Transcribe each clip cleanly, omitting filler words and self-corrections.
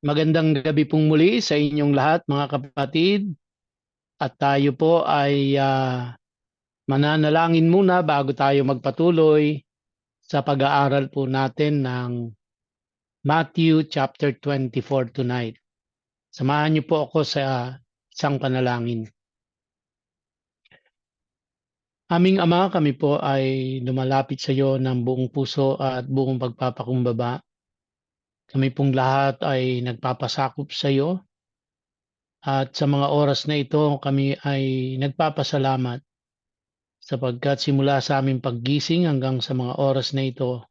Magandang gabi pong muli sa inyong lahat mga kapatid at tayo po ay mananalangin muna bago tayo magpatuloy sa pag-aaral po natin ng Matthew chapter 24 tonight. Samahan niyo po ako sa isang panalangin. Aming Ama, kami po ay lumalapit sa iyo ng buong puso at buong pagpapakumbaba. Kami pong lahat ay nagpapasakop sa iyo at sa mga oras na ito kami ay nagpapasalamat sapagkat simula sa aming paggising hanggang sa mga oras na ito,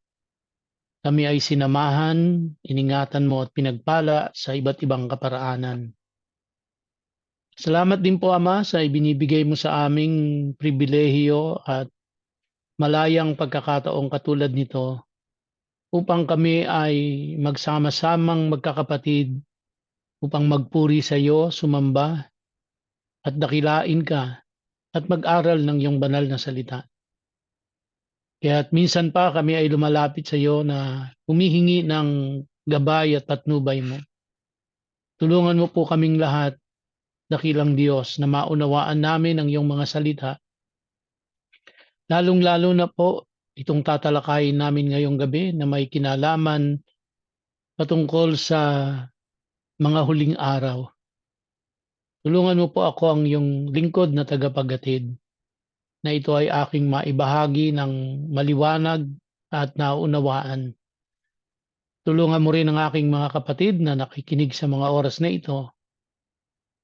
kami ay sinamahan, iningatan mo at pinagpala sa iba't ibang kaparaanan. Salamat din po Ama sa ibinibigay mo sa aming pribilehiyo at malayang pagkakataong katulad nito upang kami ay magsama-samang magkakapatid upang magpuri sa iyo, sumamba at dakilain ka at mag-aral ng iyong banal na salita. Kaya't minsan pa kami ay lumalapit sa iyo na humihingi ng gabay at patnubay mo. Tulungan mo po kaming lahat, dakilang Diyos, na maunawaan namin ang iyong mga salita. Lalong-lalo na po itong tatalakayin namin ngayong gabi na may kinalaman patungkol sa mga huling araw. Tulungan mo po ako ang iyong lingkod na tagapaghatid na ito ay aking maibahagi ng maliwanag at naunawaan. Tulungan mo rin ang aking mga kapatid na nakikinig sa mga oras na ito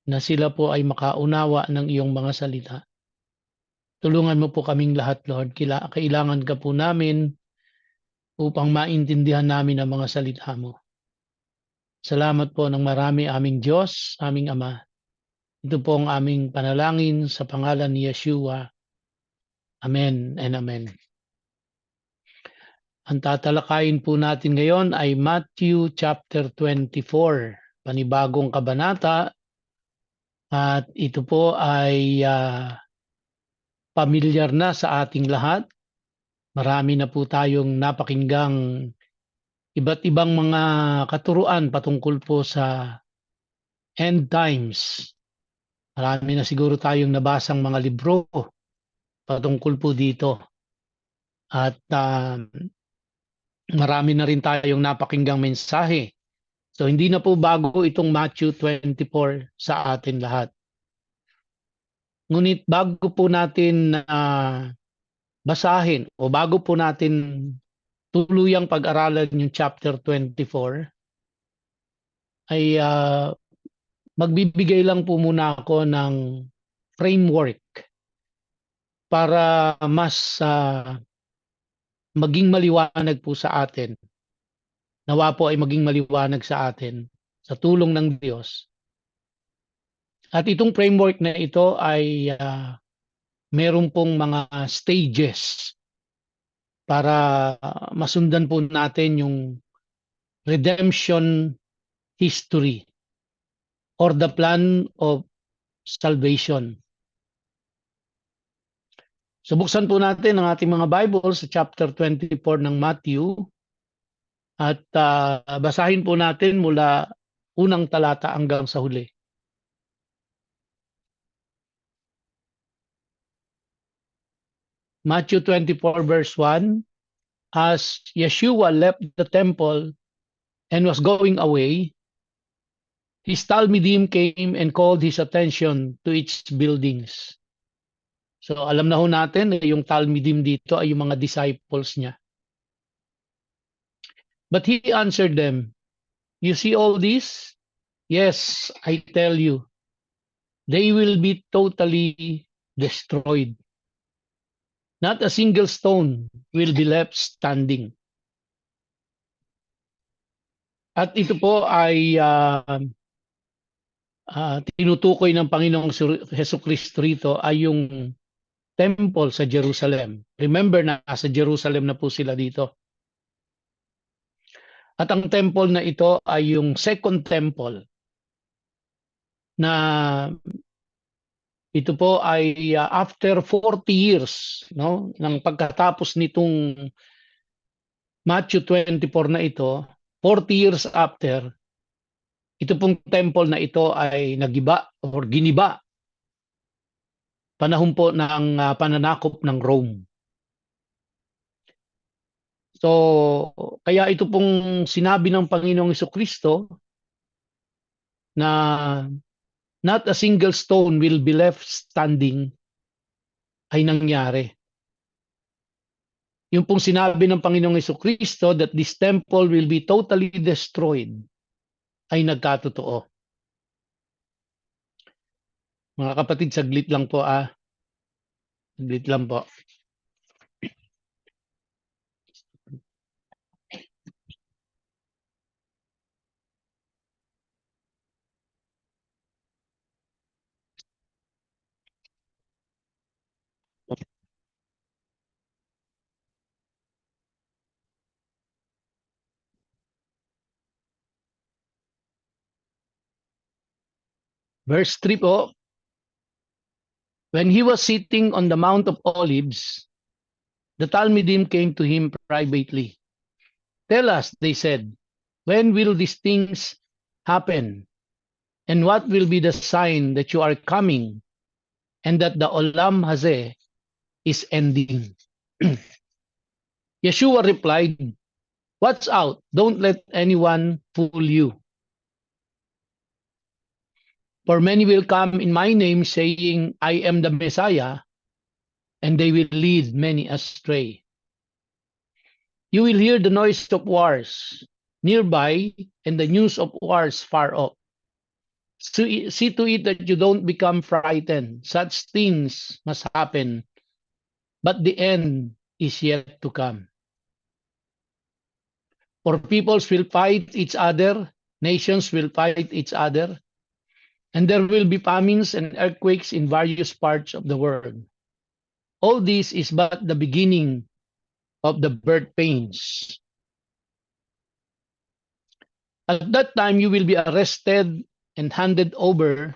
na sila po ay makaunawa ng iyong mga salita. Tulungan mo po kaming lahat, Lord. Kailangan ka po namin upang maintindihan namin ang mga salita mo. Salamat po ng marami aming Diyos, aming Ama. Ito po ang aming panalangin sa pangalan ni Yeshua. Amen and Amen. Ang tatalakayin po natin ngayon ay Matthew chapter 24, panibagong kabanata. At ito po ay pamilyar na sa ating lahat. Marami na po tayong napakinggang iba't ibang mga katuruan patungkol po sa end times. Marami na siguro tayong nabasang mga libro patungkol po dito. At marami na rin tayong napakinggang mensahe. So hindi na po bago itong Matthew 24 sa atin lahat. Ngunit bago po natin basahin o bago po natin tuluyang pag-aralan yung chapter 24, ay magbibigay lang po muna ako ng framework para mas maging maliwanag po sa atin. Nawa po ay maging maliwanag sa atin sa tulong ng Diyos. At itong framework na ito ay meron pong mga stages para masundan po natin yung redemption history or the plan of salvation. So buksan po natin ang ating mga Bible sa chapter 24 ng Matthew at basahin po natin mula unang talata hanggang sa huli. Matthew 24 verse 1, as Yeshua left the temple and was going away, his Talmidim came and called his attention to its buildings. So alam na ho natin na yung Talmidim dito ay yung mga disciples niya. But he answered them, you see all this? Yes, I tell you, they will be totally destroyed. Not a single stone will be left standing. At ito po ay tinutukoy ng Panginoong Jesucristo rito ay yung temple sa Jerusalem. Remember na sa Jerusalem na po sila dito. At ang temple na ito ay yung second temple na ito po ay after 40 years, no, ng pagkatapos nitong Matthew 24 na ito, 40 years after, Ito pong temple na ito ay nagiba or giniba panahon po ng pananakop ng Rome. So, kaya ito pong sinabi ng Panginoong Jesucristo na not a single stone will be left standing ay nangyari. Yung pong sinabi ng Panginoong Jesucristo that this temple will be totally destroyed ay nagkatotoo. Mga kapatid, saglit lang po Saglit lang po. Verse 3 po, when he was sitting on the Mount of Olives, the Talmidim came to him privately. Tell us, they said, when will these things happen? And what will be the sign that you are coming and that the Olam Hazeh is ending? Yeshua replied, watch out, don't let anyone fool you. For many will come in my name saying, I am the Messiah, and they will lead many astray. You will hear the noise of wars nearby and the news of wars far off. See to it that you don't become frightened. Such things must happen, but the end is yet to come. For peoples will fight each other, nations will fight each other, and there will be famines and earthquakes in various parts of the world. All this is but the beginning of the birth pains. At that time, you will be arrested and handed over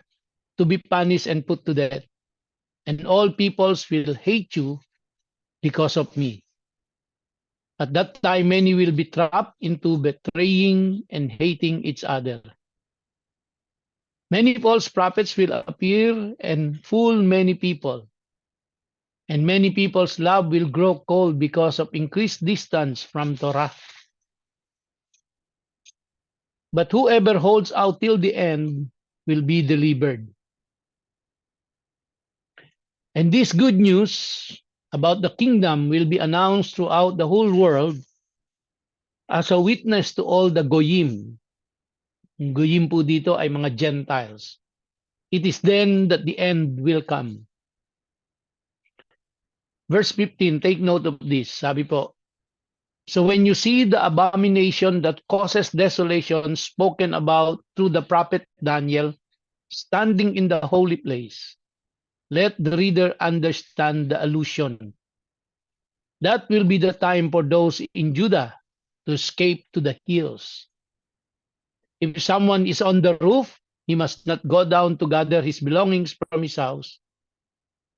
to be punished and put to death. And all peoples will hate you because of me. At that time, many will be trapped into betraying and hating each other. Many false prophets will appear and fool many people. And many people's love will grow cold because of increased distance from Torah. But whoever holds out till the end will be delivered. And this good news about the kingdom will be announced throughout the whole world as a witness to all the Goyim. Goyim po dito ay mga Gentiles. It is then that the end will come. Verse 15, take note of this. Sabi po, so when you see the abomination that causes desolation spoken about through the prophet Daniel standing in the holy place, let the reader understand the allusion. That will be the time for those in Judah to escape to the hills. If someone is on the roof, he must not go down to gather his belongings from his house.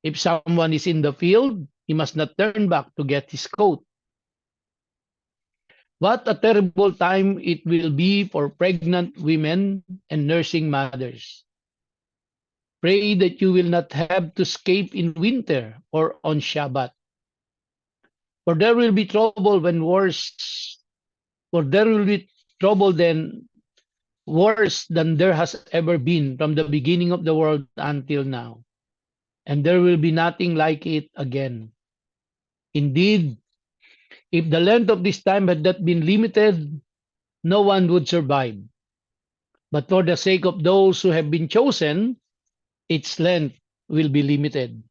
If someone is in the field, he must not turn back to get his coat. What a terrible time it will be for pregnant women and nursing mothers. Pray that you will not have to escape in winter or on Shabbat. For there will be trouble then worse than there has ever been from the beginning of the world until now. And there will be nothing like it again. Indeed, if the length of this time had not been limited, no one would survive. But for the sake of those who have been chosen, its length will be limited.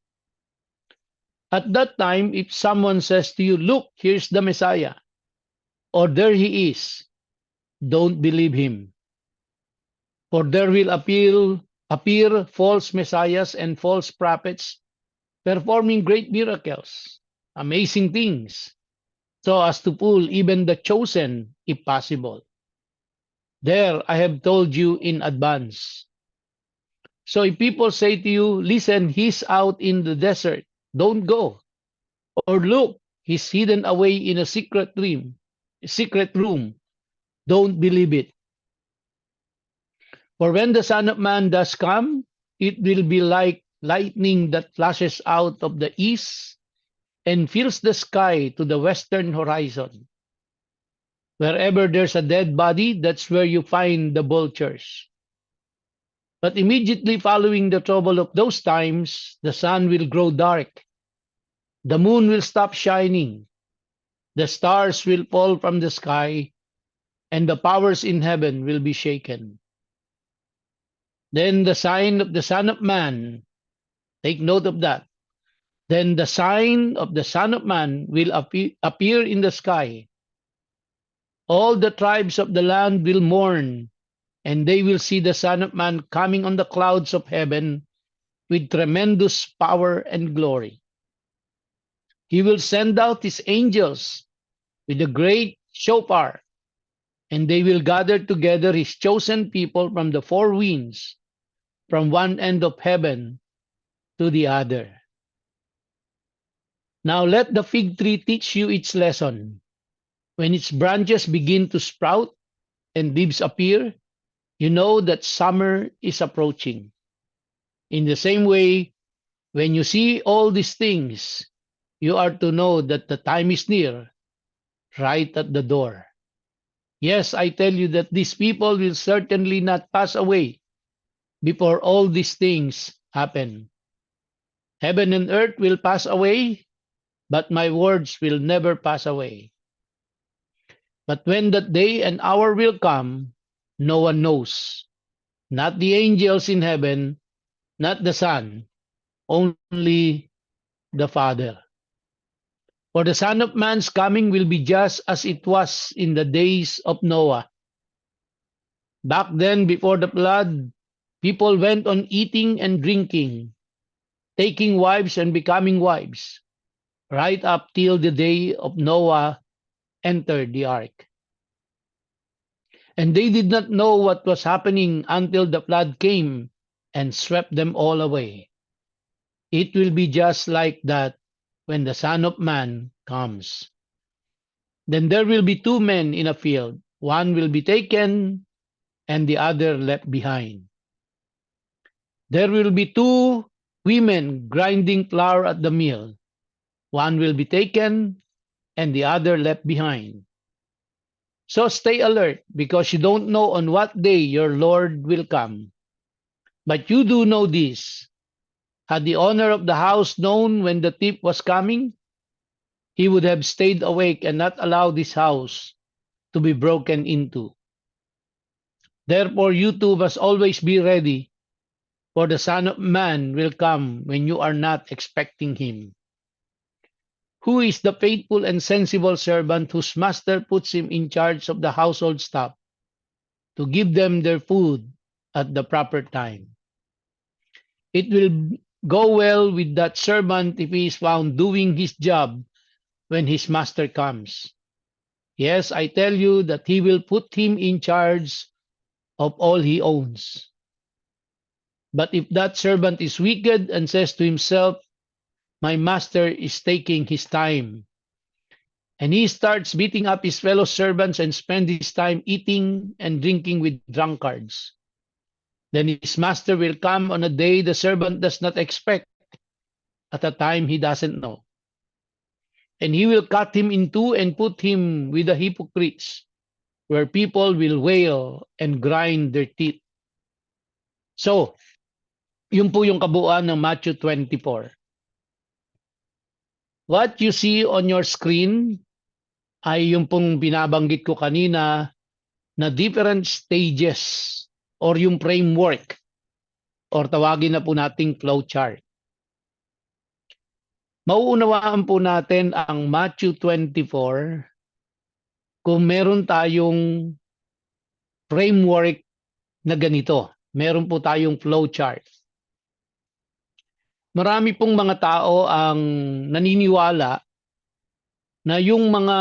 At that time, if someone says to you, look, here's the Messiah, or there he is, don't believe him. For there will appear false messiahs and false prophets performing great miracles, amazing things, so as to fool even the chosen if possible. There, I have told you in advance. So if people say to you, listen, he's out in the desert, don't go. Or look, he's hidden away in a secret room, don't believe it. For when the Son of Man does come, it will be like lightning that flashes out of the east and fills the sky to the western horizon. Wherever there's a dead body, that's where you find the vultures. But immediately following the trouble of those times, the sun will grow dark, the moon will stop shining, the stars will fall from the sky, and the powers in heaven will be shaken. Then the sign of the Son of Man, take note of that. Then the sign of the Son of Man will appear in the sky. All the tribes of the land will mourn, and they will see the Son of Man coming on the clouds of heaven with tremendous power and glory. He will send out his angels with a great shofar, and they will gather together his chosen people from the four winds, from one end of heaven to the other. Now let the fig tree teach you its lesson. When its branches begin to sprout and leaves appear, you know that summer is approaching. In the same way, when you see all these things, you are to know that the time is near, right at the door. Yes, I tell you that these people will certainly not pass away before all these things happen. Heaven and earth will pass away, but my words will never pass away. But when that day and hour will come, no one knows, not the angels in heaven, not the Son, only the Father. For the Son of Man's coming will be just as it was in the days of Noah. Back then, before the flood, people went on eating and drinking, taking wives and becoming wives, right up till the day of Noah entered the ark. And they did not know what was happening until the flood came and swept them all away. It will be just like that when the Son of Man comes. Then there will be two men in a field. One will be taken and the other left behind. There will be two women grinding flour at the mill. One will be taken and the other left behind. So stay alert, because you don't know on what day your Lord will come. But you do know this: had the owner of the house known when the thief was coming, he would have stayed awake and not allowed this house to be broken into. Therefore, you too must always be ready, for the Son of Man will come when you are not expecting him. Who is the faithful and sensible servant whose master puts him in charge of the household staff to give them their food at the proper time? It will go well with that servant if he is found doing his job when his master comes. Yes, I tell you that he will put him in charge of all he owns. But if that servant is wicked and says to himself, "My master is taking his time," and he starts beating up his fellow servants and spends his time eating and drinking with drunkards, then his master will come on a day the servant does not expect, at a time he doesn't know. And he will cut him in two and put him with the hypocrites, where people will wail and grind their teeth. So, yun po yung kabuuan ng Matthew 24. What you see on your screen ay yung pong binabanggit ko kanina na different stages or yung framework or tawagin na po nating flowchart. Mauunawaan po natin ang Matthew 24 kung meron tayong framework na ganito. Meron po tayong flowchart. Marami pong mga tao ang naniniwala na yung mga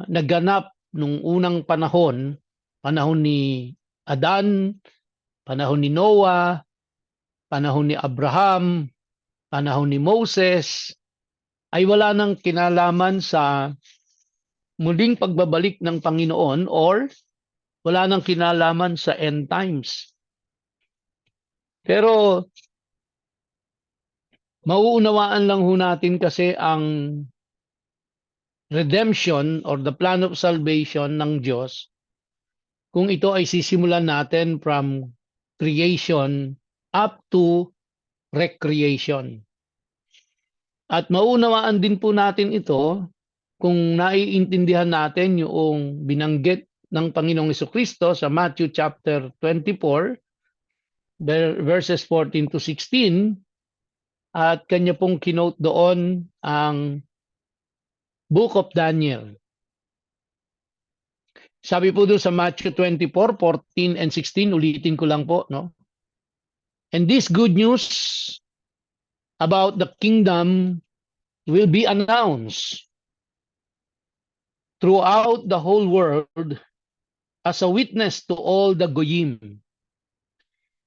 naganap nung unang panahon, panahon ni Adan, panahon ni Noah, panahon ni Abraham, panahon ni Moses, ay wala nang kinalaman sa muling pagbabalik ng Panginoon or wala nang kinalaman sa end times. Pero mauunawaan lang ho natin kasi ang redemption or the plan of salvation ng Diyos kung ito ay sisimulan natin from creation up to recreation. At maunawaan din po natin ito kung naiintindihan natin yung binanggit ng Panginoong Jesucristo sa Matthew chapter 24 verses 14 to 16 at kanya pong kinote doon ang Book of Daniel. Sabi po doon sa Matthew 24, 14 and 16, ulitin ko lang po, no? And this good news about the kingdom will be announced throughout the whole world as a witness to all the goyim.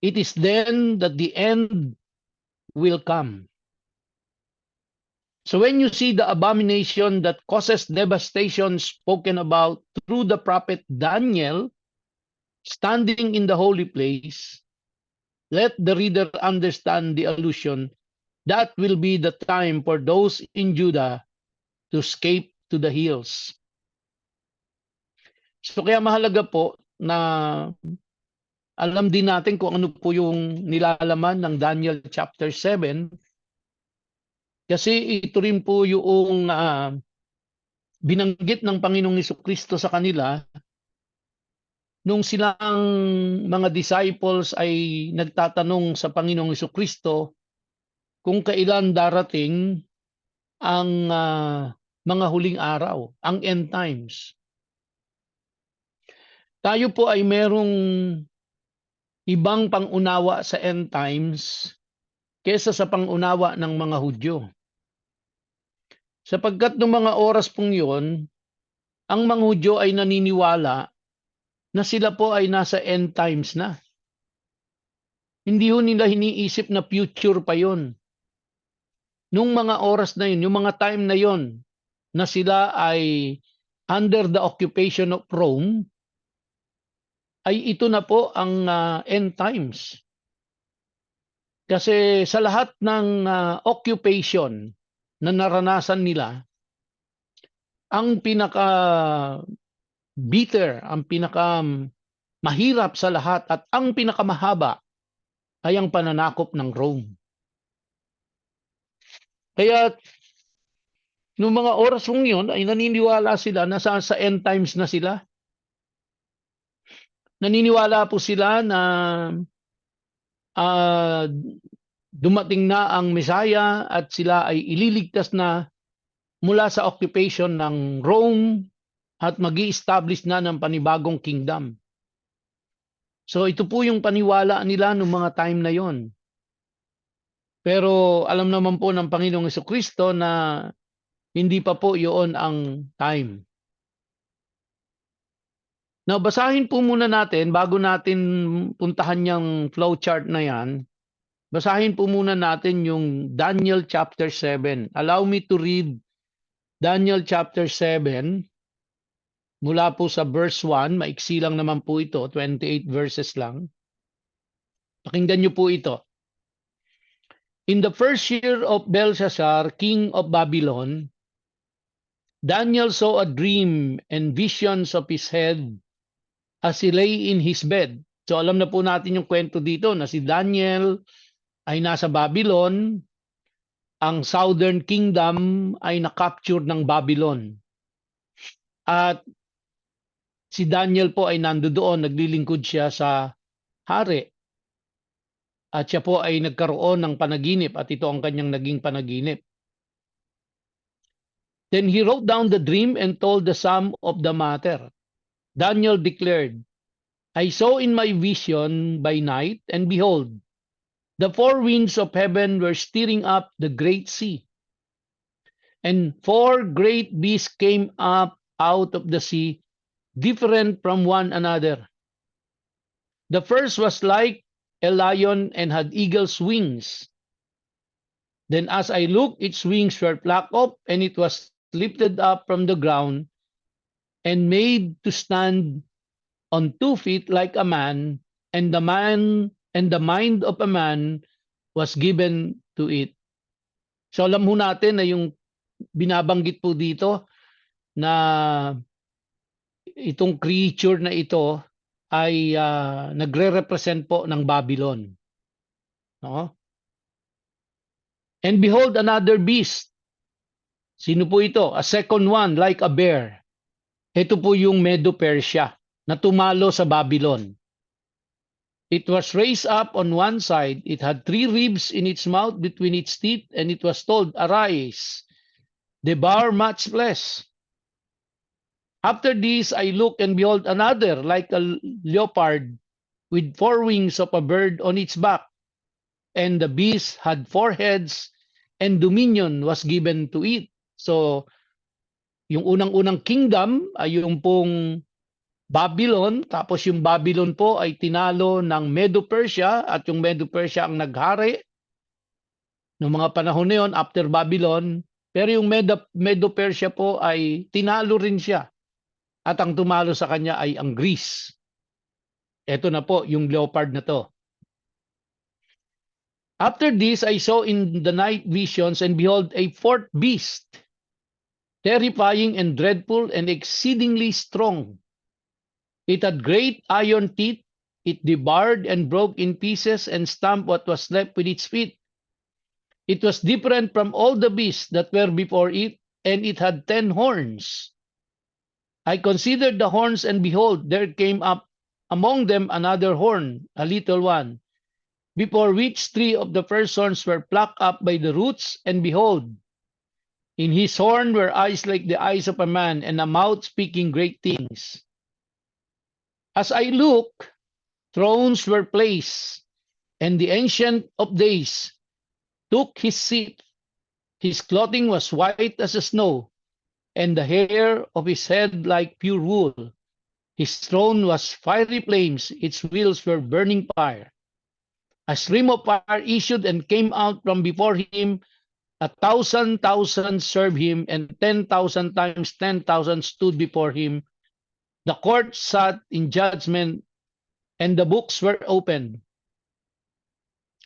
It is then that the end will come. So when you see the abomination that causes devastation spoken about through the prophet Daniel standing in the holy place, let the reader understand the allusion that will be the time for those in Judah to escape to the hills. So kaya mahalaga po na alam din natin kung ano po yung nilalaman ng Daniel chapter 7 kasi ito rin po yung binanggit ng Panginoong Jesucristo sa kanila nung silang mga disciples ay nagtatanong sa Panginoong Jesucristo kung kailan darating ang mga huling araw, ang end times. Tayo po ay merong ibang pangunawa sa end times kesa sa pangunawa ng mga Hudyo. Sapagkat ng mga oras pong yon, ang mga Hudyo ay naniniwala na sila po ay nasa end times na. Hindi ho nila hiniisip na future pa yon. Nung mga oras na yun, yung mga time na yon, na sila ay under the occupation of Rome, ay ito na po ang end times. Kasi sa lahat ng occupation na naranasan nila, ang pinaka bitter, ang pinaka mahirap sa lahat at ang pinakamahaba ay ang pananakop ng Rome. Kaya noong mga oras mong yun ay naniniwala sila na sa end times na sila. Naniniwala po sila na dumating na ang Messiah at sila ay ililigtas na mula sa occupation ng Rome at magi-establish na ng panibagong kingdom. So ito po yung paniwala nila noong mga time na yon. Pero alam naman po ng Panginoong Jesucristo na hindi pa po yun ang time. Now, basahin po muna natin, bago natin puntahan yung flowchart na yan, basahin po muna natin yung Daniel chapter 7. Allow me to read Daniel chapter 7 mula po sa verse 1. Maiksi lang naman po ito, 28 verses lang. Pakinggan niyo po ito. In the first year of Belshazzar, king of Babylon, Daniel saw a dream and visions of his head as he lay in his bed. So alam na po natin yung kwento dito na si Daniel ay nasa Babylon, ang Southern Kingdom ay na-capture ng Babylon. At si Daniel po ay nandoon, naglilingkod siya sa hari. At siya po ay nagkaroon ng panaginip at ito ang kanyang naging panaginip. Then he wrote down the dream and told the sum of the matter. Daniel declared, I saw in my vision by night, and behold, the four winds of heaven were stirring up the great sea. And four great beasts came up out of the sea, different from one another. The first was like a lion and had eagle's wings. Then as I looked, its wings were plucked up, and it was lifted up from the ground and made to stand on 2 feet like a man, and the man and the mind of a man was given to it. So alam mo natin na yung binabanggit po dito na itong creature na ito ay nagre-represent po ng Babylon. No? And behold, another beast. Sino po ito? A second one, like a bear. Ito po yung Medo-Persia na tumalo sa Babylon. It was raised up on one side. It had 3 ribs in its mouth between its teeth, and it was told, Arise, devour much flesh. After this I looked, and behold, another, like a leopard, with 4 wings of a bird on its back. And the beast had 4 heads, and dominion was given to it. So, yung unang-unang kingdom ay yung pong Babylon, tapos yung Babylon po ay tinalo ng Medo-Persia, at yung Medo-Persia ang naghari noong mga panahon na yun after Babylon. Pero yung Medo-Persia po ay tinalo rin siya, at ang tumalo sa kanya ay ang Greece. Ito na po yung leopard na to. After this I saw in the night visions, and behold, a 4th beast, terrifying and dreadful and exceedingly strong. It had great iron teeth. It devoured and broke in pieces and stamped what was left with its feet. It was different from all the beasts that were before it, and it had 10 horns. I considered the horns, and behold, there came up among them another horn, a little one, before which 3 of the first horns were plucked up by the roots, and behold, in his horn were eyes like the eyes of a man, and a mouth speaking great things. As I looked, thrones were placed, and the Ancient of Days took his seat. His clothing was white as snow, and the hair of his head like pure wool. His throne was fiery flames, its wheels were burning fire. A stream of fire issued and came out from before him. 1,000,000 served him, and 10,000 times 10,000 stood before him. The court sat in judgment, and the books were opened.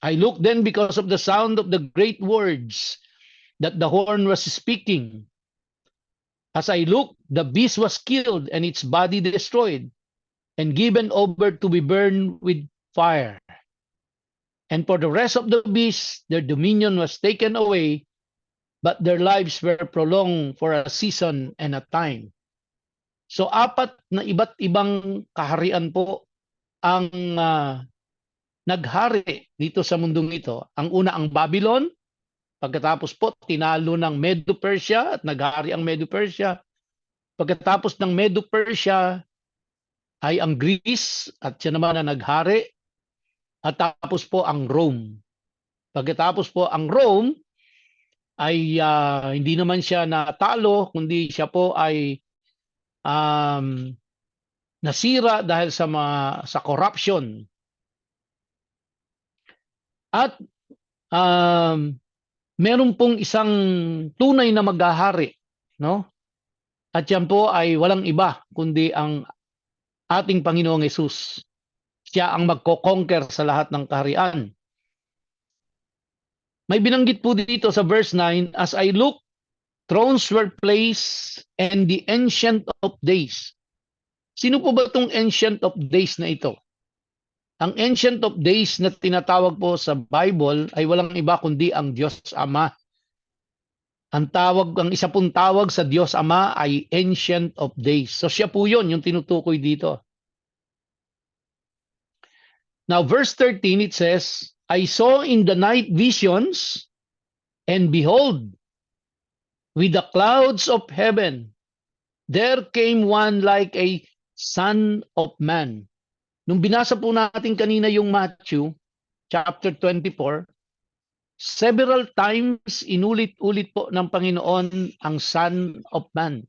I looked then because of the sound of the great words that the horn was speaking. As I looked, the beast was killed, and its body destroyed, and given over to be burned with fire. And for the rest of the beasts, their dominion was taken away, but their lives were prolonged for a season and a time. So 4 na iba't ibang kaharian po ang naghari dito sa mundong ito. Ang una ang Babylon, pagkatapos po tinalo ng Medo-Persia at naghari ang Medo-Persia. Pagkatapos ng Medo-Persia ay ang Greece at siya naman na naghari. At tapos po ang Rome. Pagkatapos po ang Rome ay hindi naman siya natalo, kundi siya po ay nasira dahil sa corruption. At meron pong isang tunay na maghahari, no? At yan po ay walang iba kundi ang ating Panginoong Hesus. Siya ang magko-conquer sa lahat ng kaharian. May binanggit po dito sa verse 9, as I look, thrones were placed, and the Ancient of Days. Sino po ba itong Ancient of Days na ito? Ang Ancient of Days na tinatawag po sa Bible ay walang iba kundi ang Diyos Ama. Ang isa pong tawag sa Diyos Ama ay Ancient of Days. So siya po yun, yung tinutukoy dito. Now verse 13 it says, I saw in the night visions, and behold, with the clouds of heaven, there came one like a son of man. Nung binasa po natin kanina yung Matthew, chapter 24, several times inulit-ulit po ng Panginoon ang Son of Man.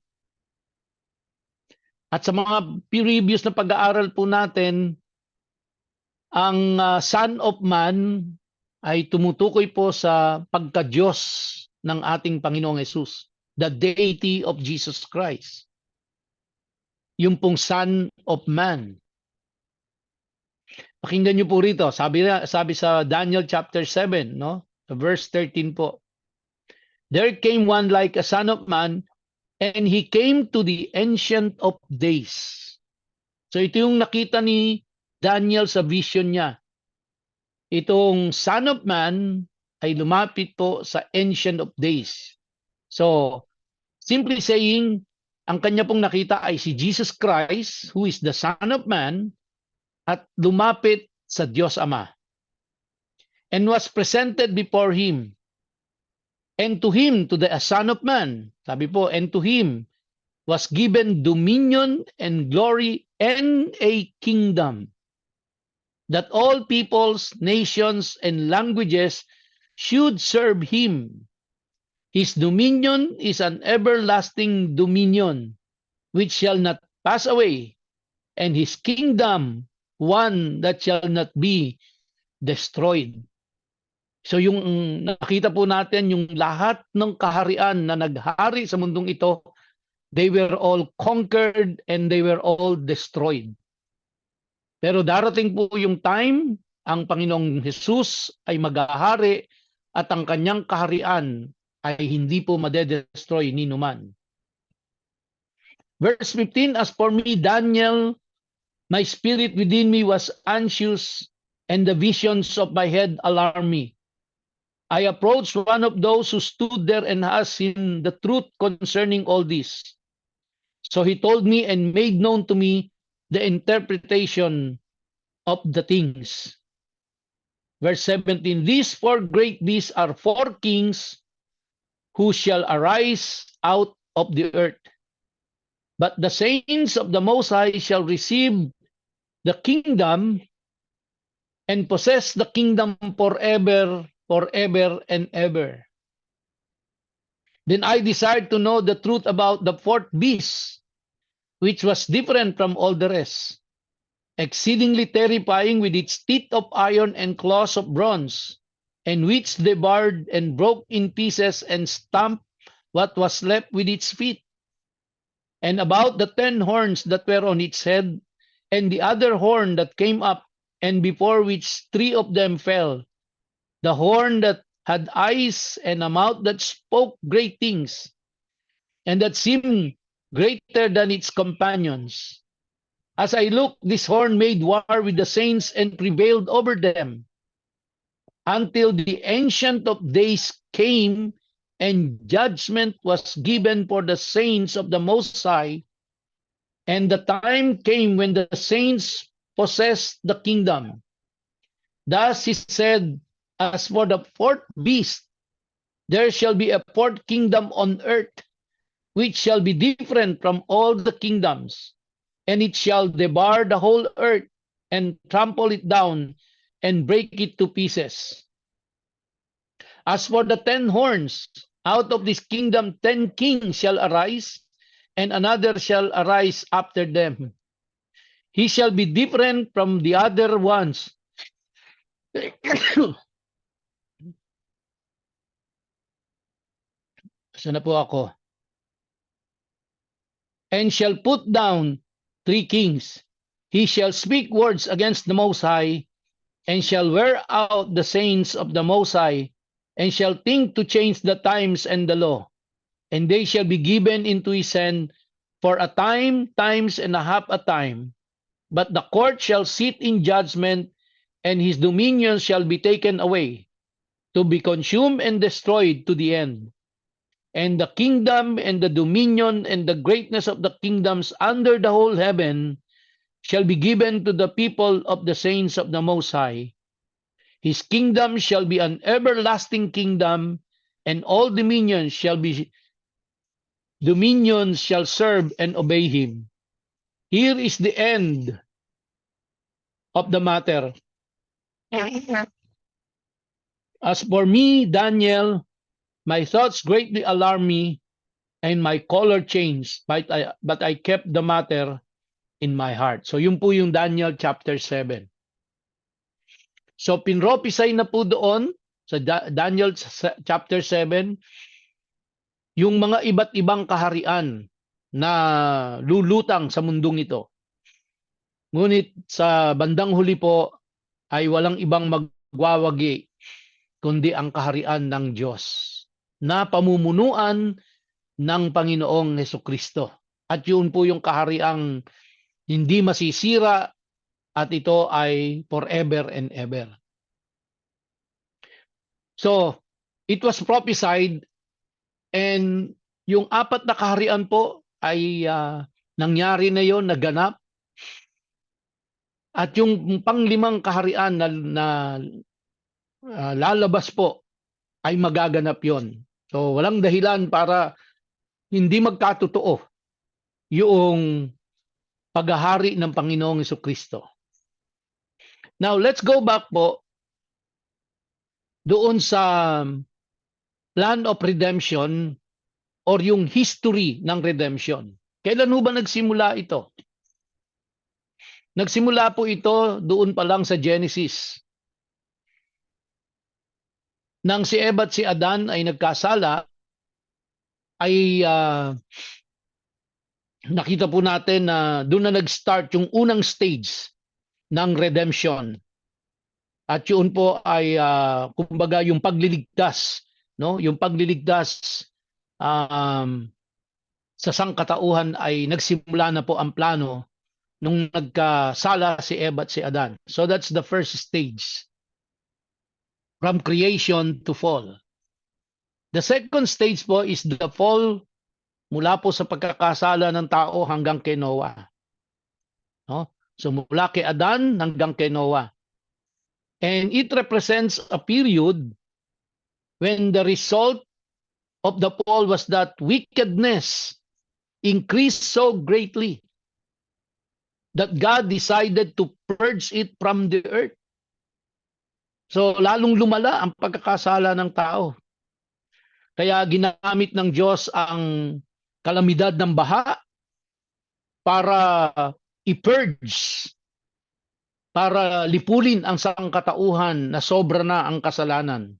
At sa mga previous na pag-aaral po natin, ang Son of Man ay tumutukoy po sa pagka-Diyos ng ating Panginoong Hesus, the deity of Jesus Christ. Yung pong Son of Man. Pakinggan niyo po rito. Sabi sa Daniel chapter 7, no? Verse 13 po. There came one like a son of man, and he came to the Ancient of Days. So ito yung nakita ni Daniel sa vision niya. Itong Son of Man ay lumapit po sa Ancient of Days. So, simply saying, ang kanya pong nakita ay si Jesus Christ, who is the Son of Man, at lumapit sa Diyos Ama, and was presented before Him. And to Him, to the Son of Man, sabi po, and to Him was given dominion and glory and a kingdom, that all peoples, nations, and languages should serve Him. His dominion is an everlasting dominion, which shall not pass away, and His kingdom one that shall not be destroyed. So yung nakita po natin, yung lahat ng kaharian na naghari sa mundong ito, they were all conquered and they were all destroyed. Pero darating po yung time, ang Panginoong Jesus ay maghahari at ang kanyang kaharian ay hindi po madedestroy ni numan. Verse 15, as for me, Daniel, my spirit within me was anxious, and the visions of my head alarmed me. I approached one of those who stood there and asked him the truth concerning all this. So he told me and made known to me the interpretation of the things. Verse 17, these four great beasts are four kings who shall arise out of the earth. But the saints of the Most High shall receive the kingdom and possess the kingdom forever, forever and ever. Then I desired to know the truth about the fourth beast, which was different from all the rest, exceedingly terrifying, with its teeth of iron and claws of bronze, and which devoured and broke in pieces and stamped what was left with its feet. And about the 10 horns that were on its head, and the other horn that came up, and before which 3 of them fell, the horn that had eyes and a mouth that spoke great things, and that seemed greater than its companions. As I looked, this horn made war with the saints and prevailed over them, until the Ancient of Days came, and judgment was given for the saints of the Most High, and the time came when the saints possessed the kingdom. Thus he said, as for the fourth beast, there shall be a fourth kingdom on earth, which shall be different from all the kingdoms, and it shall devour the whole earth, and trample it down, and break it to pieces. As for the 10 horns, out of this kingdom 10 kings shall arise, and another shall arise after them. He shall be different from the other ones. Saan na po ako? And shall put down 3 kings. He shall speak words against the Most High, and shall wear out the saints of the Most High, and shall think to change the times and the law. And they shall be given into his hand for a time, times and a half a time. But the court shall sit in judgment, and his dominion shall be taken away, to be consumed and destroyed to the end. And the kingdom and the dominion and the greatness of the kingdoms under the whole heaven shall be given to the people of the saints of the Most High. His kingdom shall be an everlasting kingdom, and all dominions shall serve and obey him. Here is the end of the matter. As for me, Daniel, my thoughts greatly alarmed me, and my color changed, but I kept the matter in my heart. So yun po yung Daniel chapter 7. So pinropisay na po doon sa Daniel chapter 7 yung mga iba't ibang kaharian na lulutang sa mundong ito. Ngunit sa bandang huli po, ay walang ibang magwawagi kundi ang kaharian ng Diyos na pamumunuan ng Panginoong Hesukristo. At yun po yung kahariang hindi masisira at ito ay forever and ever. So, it was prophesied and yung apat na kaharian po ay nangyari na yon, naganap. At yung panglimang kaharian na lalabas po ay magaganap yon. So walang dahilan para hindi magkatotoo yung paghahari ng Panginoong Hesukristo. Now let's go back po doon sa plan of redemption or yung history ng redemption. Kailan ho ba nagsimula ito? Nagsimula po ito doon pa lang sa Genesis. Nang si Eva at si Adan ay nagkasala, ay nakita po natin na doon na nag-start yung unang stage ng redemption. At yun po ay kumbaga yung pagliligtas, no? Yung pagliligtas sa sangkatauhan ay nagsimula na po ang plano nung nagkasala si Eva at si Adan. So that's the first stage. From creation to fall. The second stage po is the fall mula po sa pagkakasala ng tao hanggang kay Noah. No? So mula kay Adan hanggang kay Noah. And it represents a period when the result of the fall was that wickedness increased so greatly that God decided to purge it from the earth. So lalong lumala ang pagkakasala ng tao. Kaya ginamit ng Diyos ang kalamidad ng baha para i-purge, para lipulin ang sangkatauhan na sobra na ang kasalanan.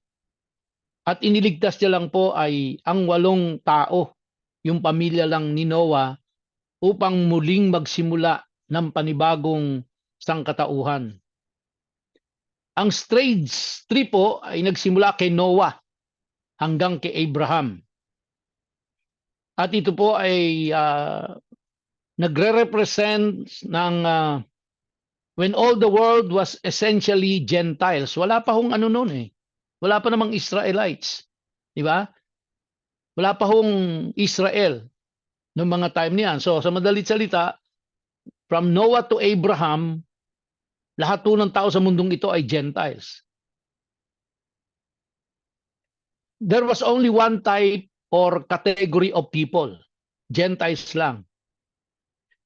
At iniligtas niya lang po ay ang 8 tao, yung pamilya lang ni Noah, upang muling magsimula ng panibagong sangkatauhan. Ang stage 3 po ay nagsimula kay Noah hanggang kay Abraham. At ito po ay nagre-represent ng when all the world was essentially Gentiles. Wala pa hong ano noon eh. Wala pa namang Israelites. Di ba? Wala pa hong Israel noong mga time niyan. So sa madalit salita, from Noah to Abraham, lahat po ng tao sa mundong ito ay Gentiles. There was only one type or category of people, Gentiles lang.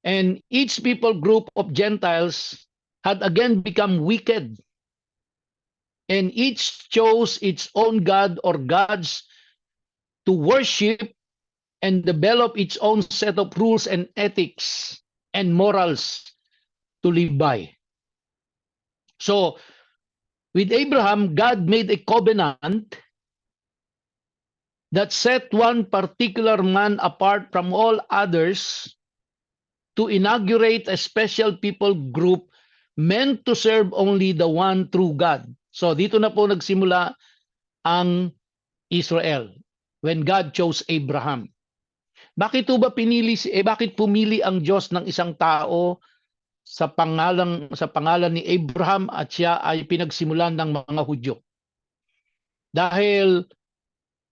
And each people group of Gentiles had again become wicked. And each chose its own God or gods to worship and develop its own set of rules and ethics and morals to live by. So, with Abraham, God made a covenant that set one particular man apart from all others to inaugurate a special people group meant to serve only the one true God. So dito na po nagsimula ang Israel when God chose Abraham. Bakit po ba bakit pumili ang Diyos ng isang tao sa pangalan ni Abraham at siya ay pinagsimulan ng mga Hudyo? Dahil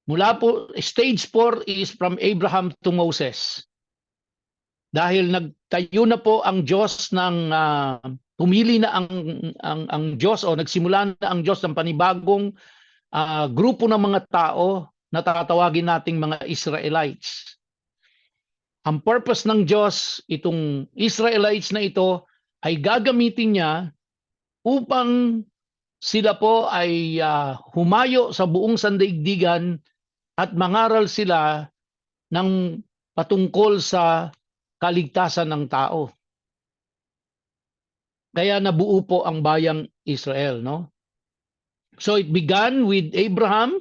mula po, stage 4 is from Abraham to Moses. Dahil nagtayo na po ang Diyos ng pumili na ang Diyos o nagsimula na ang Diyos ng panibagong grupo ng mga tao na tatawagin nating mga Israelites. Ang purpose ng Diyos, itong Israelites na ito ay gagamitin niya upang sila po ay humayo sa buong sandaigdigan at mangaral sila ng patungkol sa kaligtasan ng tao. Kaya nabuo po ang bayang Israel, no? So it began with Abraham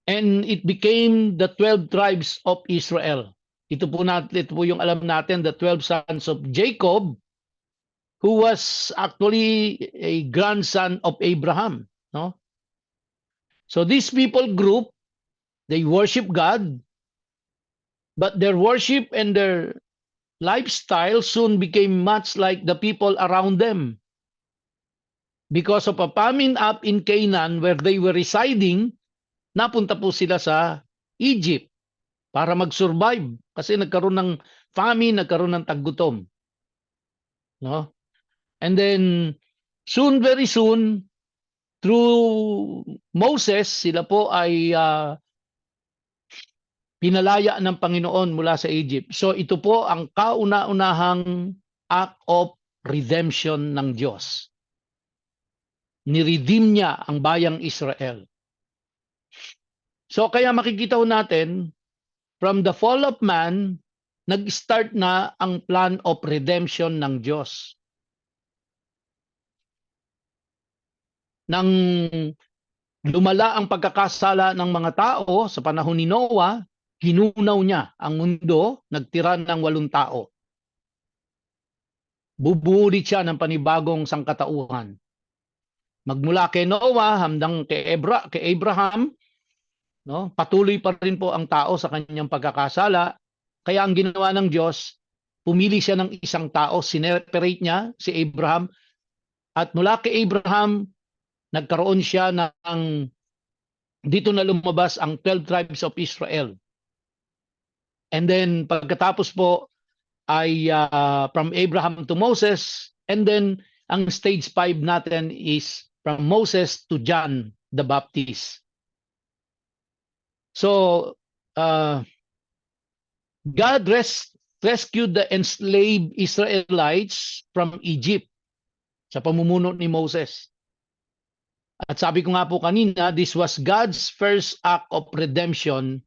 and it became the 12 tribes of Israel. Ito po yung alam natin, the 12 sons of Jacob. who was actually a grandson of Abraham, no? So these people group, they worship God, but their worship and their lifestyle soon became much like the people around them. Because of a famine up in Canaan where they were residing, napunta po sila sa Egypt para mag-survive kasi nagkaroon ng famine, nagkaroon ng taggutom, no? And then soon, very soon, through Moses, sila po ay pinalaya ng Panginoon mula sa Egypt. So ito po ang kauna-unahang act of redemption ng Diyos. Ni-redeem niya ang bayang Israel. So kaya makikita natin, from the fall of man, nag-start na ang plan of redemption ng Diyos. Nang lumala ang pagkakasala ng mga tao sa panahon ni Noah, hinunaw niya ang mundo, nagtira ng 8 tao. Bubulit siya ng panibagong sangkatauhan. Magmula kay Noah hanggang kay Abraham, no? Patuloy pa rin po ang tao sa kanyang pagkakasala. Kaya ang ginawa ng Diyos, pumili siya ng isang tao, sineperate niya si Abraham, at mula kay Abraham, nagkaroon siya ng, dito na lumabas ang 12 tribes of Israel. And then pagkatapos po ay from Abraham to Moses, and then ang stage 5 natin is from Moses to John the Baptist. So God rescued the enslaved Israelites from Egypt sa pamumuno ni Moses. At sabi ko nga po kanina, this was God's first act of redemption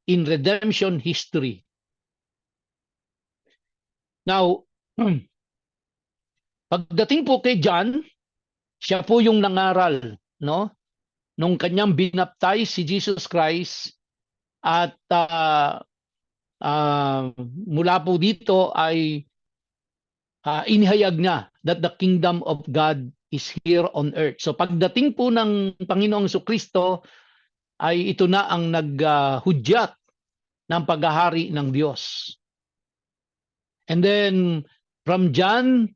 in redemption history. Now, pagdating po kay John, siya po yung nangaral, no? Nung kanyang binaptize si Jesus Christ, at mula po dito ay inihayag niya that the kingdom of God is here on earth. So pagdating po ng Panginoong Jesucristo, ay ito na ang naghudyat ng paghahari ng Diyos. And then from John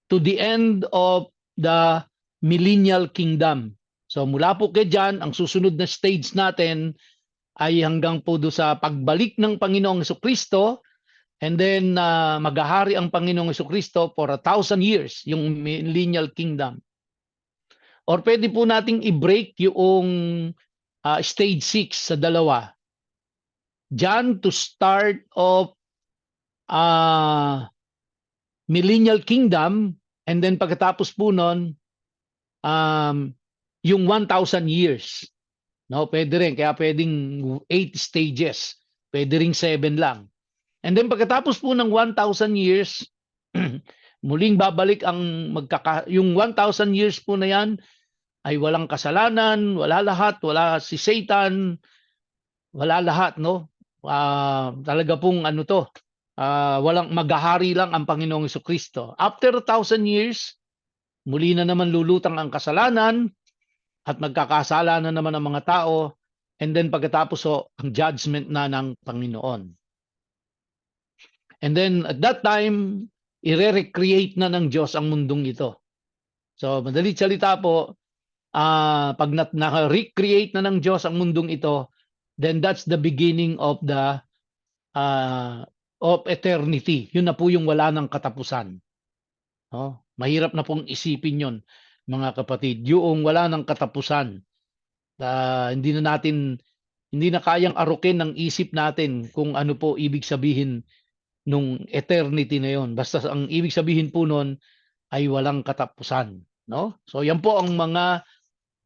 to the end of the millennial kingdom. So mula po kay John, ang susunod na stage natin ay hanggang po do sa pagbalik ng Panginoong Jesucristo, and then maghahari ang Panginoong Jesucristo for 1,000 years, yung millennial kingdom. Or pwede po nating i-break yung stage 6 sa dalawa. John to start of millennial kingdom, and then pagkatapos po nun, yung 1,000 years. No, pwede rin, kaya pwedeng 8 stages. Pwede ring 7 lang. And then pagkatapos po ng 1,000 years, muling babalik ang yung 1,000 years po na yan ay walang kasalanan, wala lahat, wala si Satan, wala lahat, no? Talaga pong ano to, walang maghahari lang ang Panginoong Jesucristo. After 1,000 years, muli na naman lulutang ang kasalanan at magkakasala na naman ang mga tao, and then pagkatapos ang judgment na ng Panginoon. And then at that time, i-recreate na ng Diyos ang mundong ito. So madali salita po, pag na-recreate na ng Diyos ang mundong ito, then that's the beginning of the of eternity. Yun na po yung wala ng katapusan. No? Mahirap na pong isipin yon, mga kapatid. Yung wala ng katapusan. Hindi na kayang arukin ng isip natin kung ano po ibig sabihin nung eternity na yon. Basta ang ibig sabihin po nun ay walang katapusan. No? So yan po ang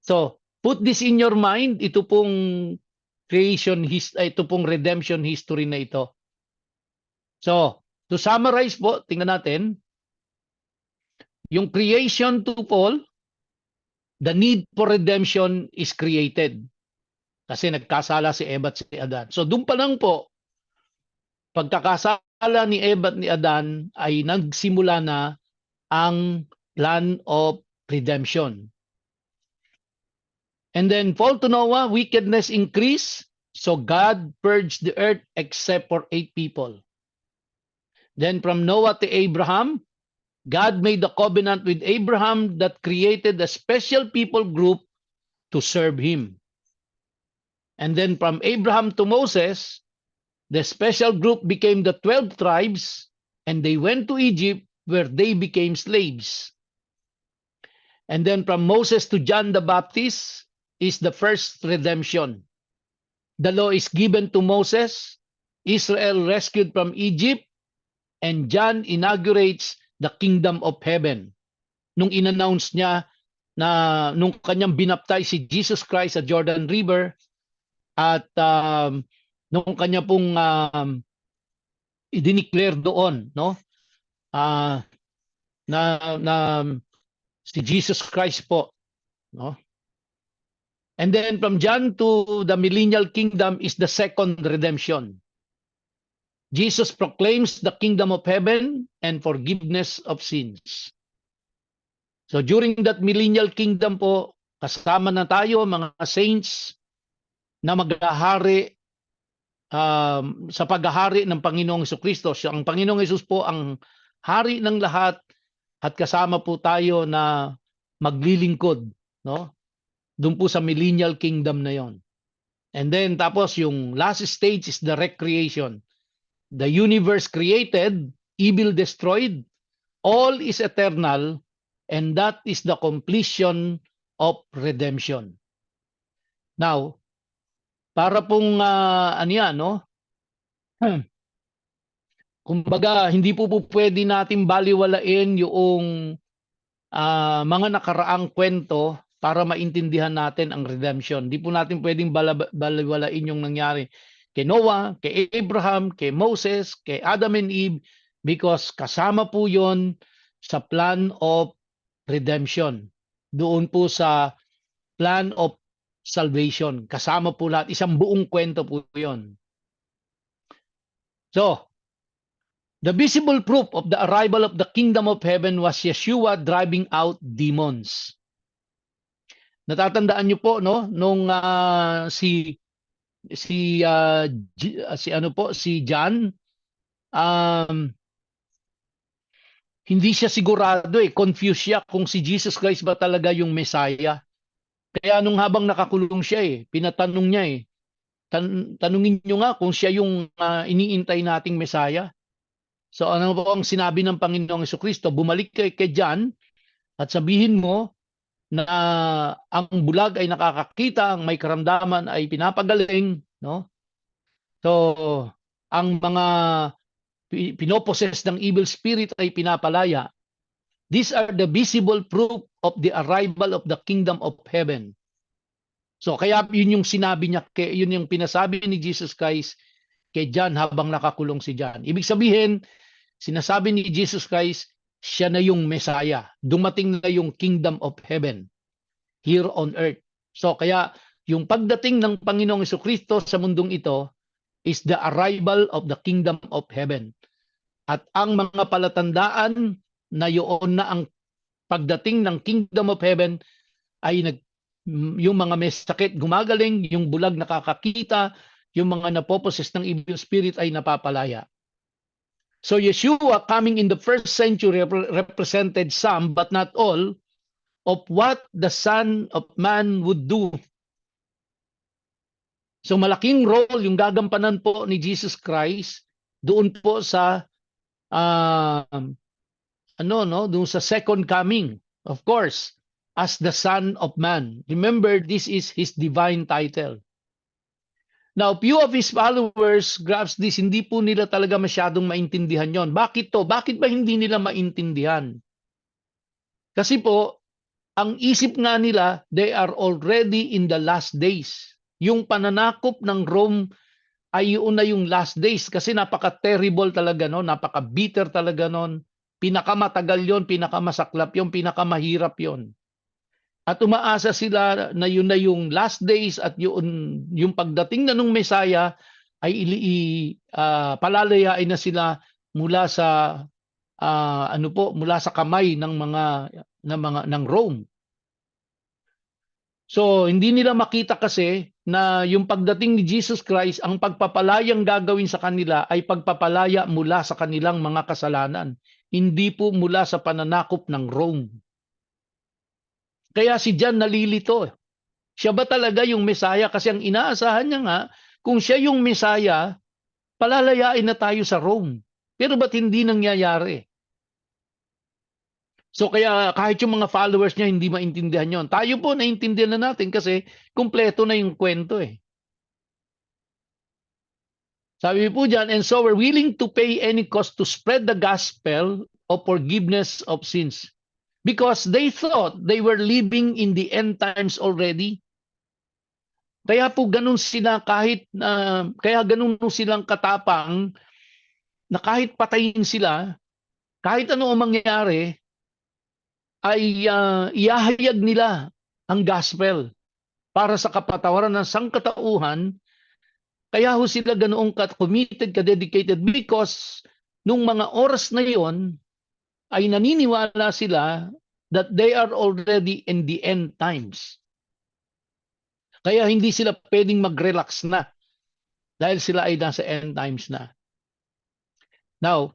so put this in your mind, ito pong ito pong redemption history na ito. So, to summarize po, tingnan natin, yung creation to fall, the need for redemption is created. Kasi nagkasala si Eva at si Adan. So, doon pa lang po, pagkakasala ni Eva at ni Adan ay nagsimula na ang plan of redemption. And then fall to Noah, wickedness increased, so God purged the earth except for 8 people. Then from Noah to Abraham, God made the covenant with Abraham that created a special people group to serve him. And then from Abraham to Moses, the special group became the 12 tribes, and they went to Egypt where they became slaves. And then from Moses to John the Baptist is the first redemption. The law is given to Moses, Israel rescued from Egypt, and John inaugurates the kingdom of heaven. Nung in-announce niya na nung kanyang binaptize si Jesus Christ sa Jordan River at nung kanya pong i-declare doon, no? Na si Jesus Christ po, no? And then from John to the millennial kingdom is the second redemption. Jesus proclaims the kingdom of heaven and forgiveness of sins. So during that millennial kingdom po, kasama na tayo mga saints na maghahari sa paghahari ng Panginoong Jesucristo. Ang Panginoong Jesus po ang hari ng lahat at kasama po tayo na maglilingkod, no? Doon po sa millennial kingdom na yon. And then tapos yung last stage is the recreation. The universe created, evil destroyed, all is eternal, and that is the completion of redemption. Now, para pong ano yan, no? Kumbaga, hindi po pwede natin baliwalain yung mga nakaraang kwento para maintindihan natin ang redemption. Hindi po natin pwedeng baliwalain yung nangyari kay Noah, kay Abraham, kay Moses, kay Adam and Eve, because kasama po yon sa plan of redemption. Doon po sa plan of salvation. Kasama po lahat. Isang buong kwento po yon. So, the visible proof of the arrival of the kingdom of heaven was Yeshua driving out demons. Natatandaan niyo po, no, nung si John, hindi siya sigurado, confused siya kung si Jesus Christ ba talaga yung Messiah. Kaya nung habang nakakulong siya, pinatanong niya, tanungin niyo nga kung siya yung iniintay nating Messiah. So ano po ang sinabi ng Panginoong Jesucristo? Bumalik kay John at sabihin mo na ang bulag ay nakakakita, ang may karamdaman ay pinapagaling, no? So ang mga pinoposes ng evil spirit ay pinapalaya. These are the visible proof of the arrival of the kingdom of heaven. So kaya yun yung sinabi niya, yun yung pinasabi ni Jesus Christ kay John habang nakakulong si John. Ibig sabihin, sinasabi ni Jesus Christ, siya na yung Messiah. Dumating na yung kingdom of heaven here on earth. So kaya yung pagdating ng Panginoong Jesucristo sa mundong ito is the arrival of the kingdom of heaven. At ang mga palatandaan na yun na ang pagdating ng kingdom of heaven ay yung mga may sakit gumagaling, yung bulag nakakakita, yung mga napoposes ng evil spirit ay napapalaya. So Yeshua coming in the first century represented some but not all of what the Son of Man would do. So malaking role yung gagampanan po ni Jesus Christ doon po sa doon sa second coming, of course, as the Son of Man. Remember, this is his divine title. Now, few of his followers grasp this, hindi po nila talaga masyadong maintindihan yon. Bakit to? Bakit ba hindi nila maintindihan? Kasi po, ang isip nga nila, they are already in the last days. Yung pananakop ng Rome ay yun na yung last days kasi napaka-terrible talaga noon, napaka-bitter talaga noon. Pinakamatagal yon, pinakamasaklap yon, pinakamahirap yon. At umaasa sila na yun na yung last days at yung pagdating na nung Messiah ay palalayain na sila mula sa ano po, mula sa kamay ng Rome. So, hindi nila makita kasi na yung pagdating ni Jesus Christ, ang pagpapalayang gagawin sa kanila ay pagpapalaya mula sa kanilang mga kasalanan. Hindi po mula sa pananakop ng Rome. Kaya si John nalilito. Siya ba talaga yung Mesaya? Kasi ang inaasahan niya nga, kung siya yung Mesaya, palalayain na tayo sa Rome. Pero ba't hindi nangyayari? So kaya kahit yung mga followers niya hindi maintindihan yon. Tayo po naintindihan na natin kasi kumpleto na yung kwento eh. Sabi po dyan, and so we're willing to pay any cost to spread the gospel of forgiveness of sins. Because they thought they were living in the end times already. Kaya po ganun sila kaya ganun silang katapang na kahit patayin sila, kahit ano ang mangyari, ay iahayag nila ang gospel para sa kapatawaran ng sangkatauhan. Kaya ho sila ganoong committed, ka-dedicated because nung mga oras na yon ay naniniwala sila that they are already in the end times. Kaya hindi sila pwedeng mag-relax na dahil sila ay nasa end times na. Now,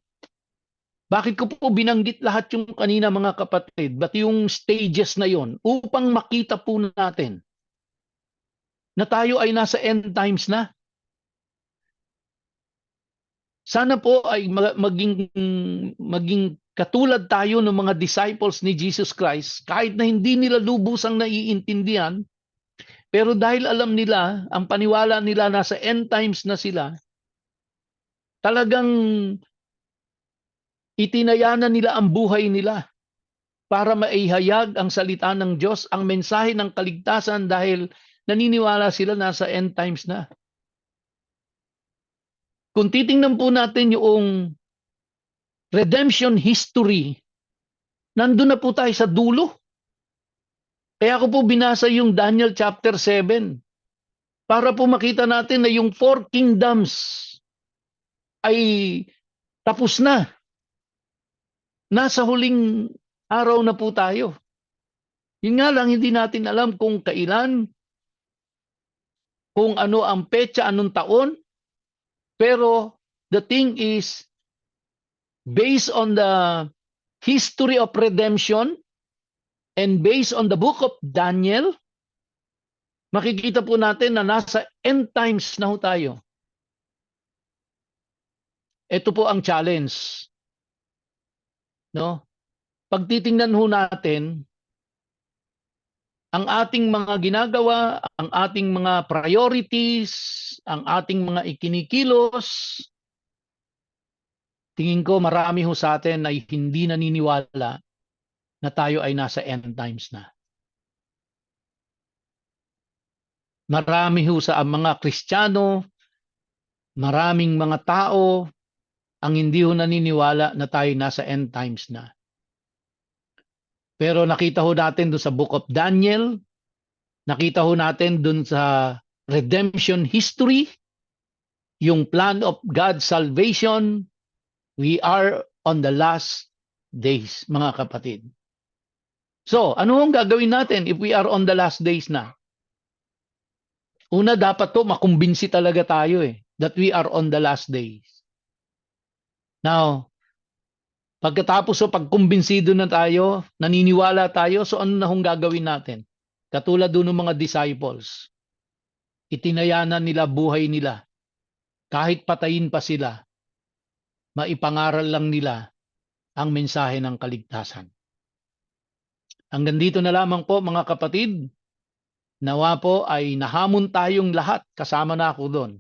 bakit ko po binanggit lahat yung kanina mga kapatid? Ba't yung stages na yon? Upang makita po natin na tayo ay nasa end times na. Sana po ay maging katulad tayo ng mga disciples ni Jesus Christ, kahit na hindi nila lubusang naiintindihan, pero dahil alam nila, ang paniwala nila nasa end times na sila, talagang itinayanan nila ang buhay nila para maihayag ang salita ng Diyos, ang mensahe ng kaligtasan dahil naniniwala sila nasa end times na. Kung titingnan po natin yung redemption history, nandun na po tayo sa dulo. Kaya ko po binasa yung Daniel chapter 7 para po makita natin na yung 4 kingdoms ay tapos na. Nasa huling araw na po tayo. Yun nga lang, hindi natin alam kung kailan, kung ano ang petsa, anong taon. Pero the thing is, based on the history of redemption and based on the book of Daniel, makikita po natin na nasa end times na ho tayo. Ito po ang challenge. No? Pag titingnan ho natin, ang ating mga ginagawa, ang ating mga priorities, ang ating mga ikinikilos, tingin ko marami ho sa atin ay hindi naniniwala na tayo ay nasa end times na. Marami ho sa mga Kristiyano, maraming mga tao ang hindi ho naniniwala na tayo nasa end times na. Pero nakita ho natin doon sa Book of Daniel, nakita ho natin doon sa redemption history, yung plan of God's salvation, we are on the last days, mga kapatid. So, ano ang gagawin natin if we are on the last days na? Una, dapat to makumbinsi talaga tayo that we are on the last days. Now, pagkatapos pagkumbinsido na tayo, naniniwala tayo, so ano na hong gagawin natin? Katulad doon ng mga disciples, itinayanan nila buhay nila. Kahit patayin pa sila, maipangaral lang nila ang mensahe ng kaligtasan. Hanggang dito na lamang po mga kapatid, nawa po ay nahamon tayong lahat, kasama na ako doon,